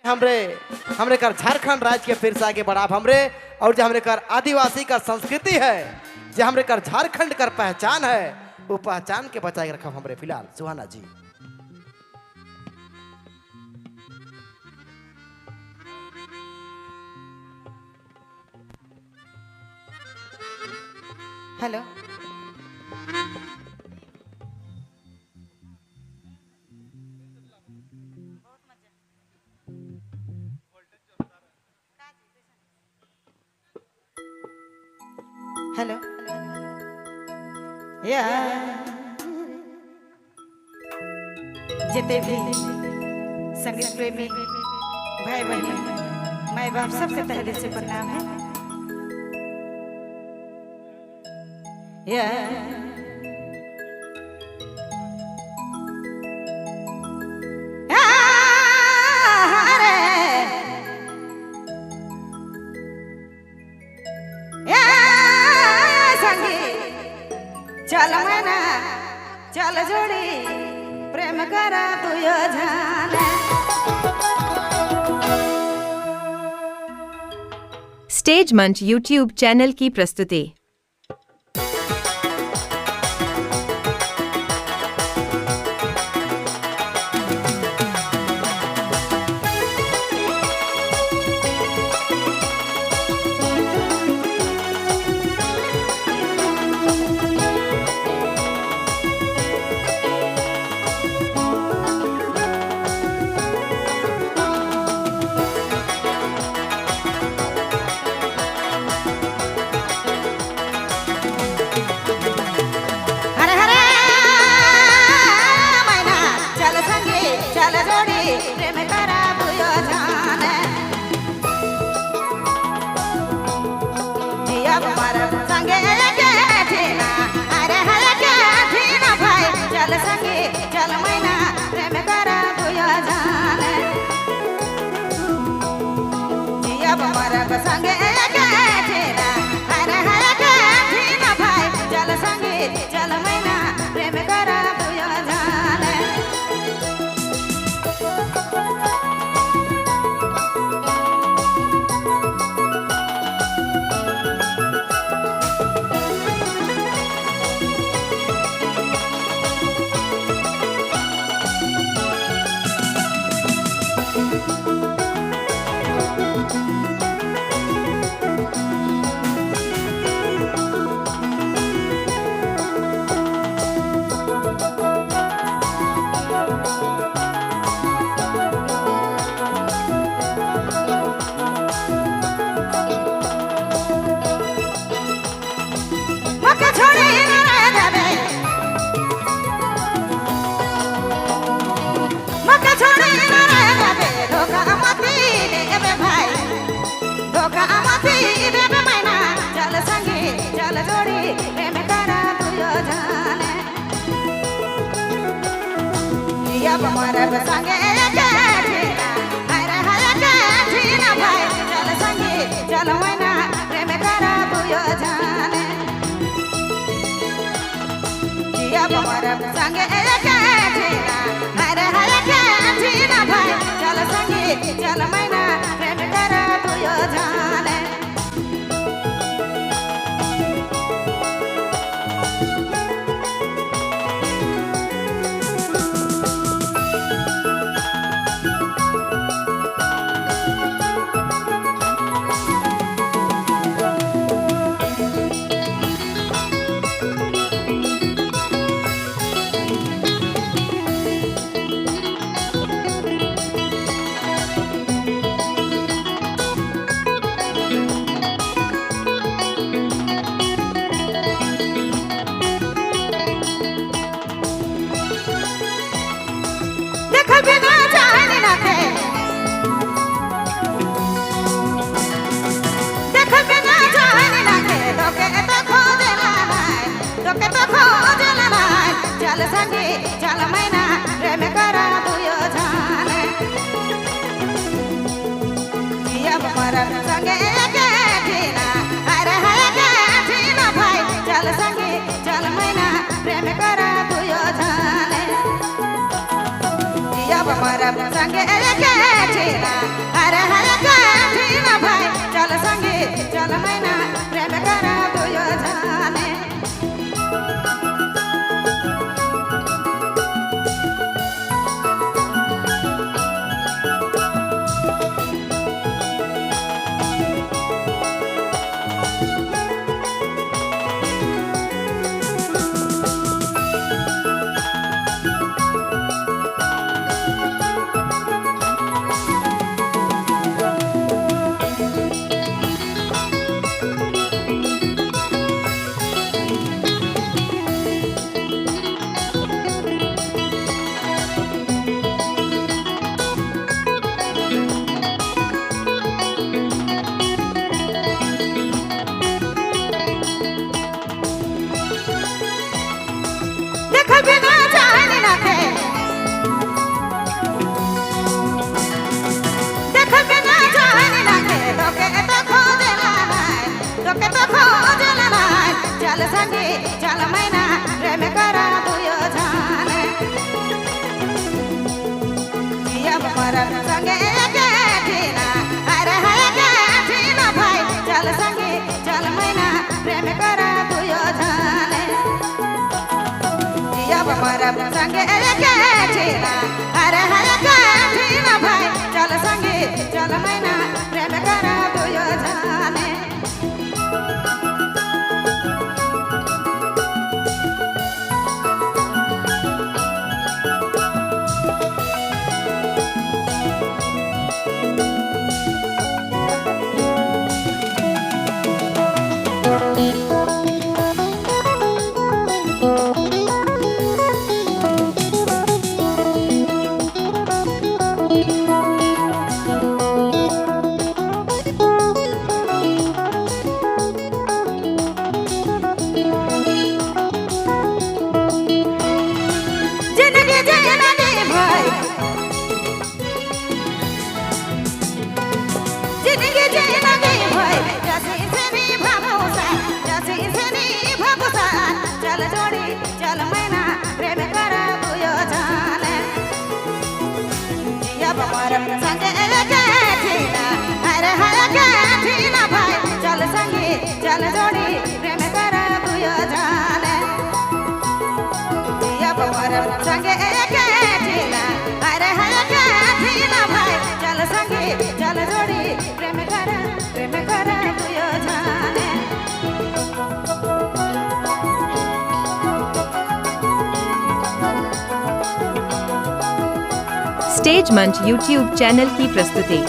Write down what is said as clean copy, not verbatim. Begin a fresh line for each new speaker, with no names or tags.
हमरे हमरे कर झारखंड राज्य के फिर से आगे बढ़ाब हमरे और जो हमरे कर आदिवासी का संस्कृति है जो हमरे कर झारखंड कर पहचान है वो पहचान के बचाए के रखब हमरे फिलहाल सुहाना जी।
हेलो हेलो या जिते भी संगीत प्रेमी भाई बहन माई बाप सबके तहे दिल से प्रणाम है। या चल मैना चल जोड़ी प्रेम करा तू यो जाने।
स्टेज मंच यूट्यूब चैनल की प्रस्तुति। चल मैना प्रेम करा तू यो जाने। चल मैना प्रेम करा तू यो जाने। मरब संगे ठीना अरे ठीना भाई चल संगे चल मैना प्रेम करा तू यो जाने। मरब संगे ठीना मरब संगे एके ठेला अरे है एके ठेला भाई चल संगे चल मैना प्रेम करा दुयो जाने जिंदगी जीना दे भाई जिंदगी जीना दे भाई जैसे इसे नहीं भरोसा जैसे इसे नहीं भरोसा चल जोड़ी चल मैना प्रेम करा दुयो जाने जिया बमरम संगे एके ठेला अरे है एके ठेला भाई चल संगे चल जोड़ी प्रेम करा दुयो जाने जिया बमरम संगे एके ठेला अरे है एके ठेला भाई चल संगे चल जोड़ी प्रेम करा दुयो जाने
स्टेज मंच यूट्यूब चैनल की प्रस्तुति।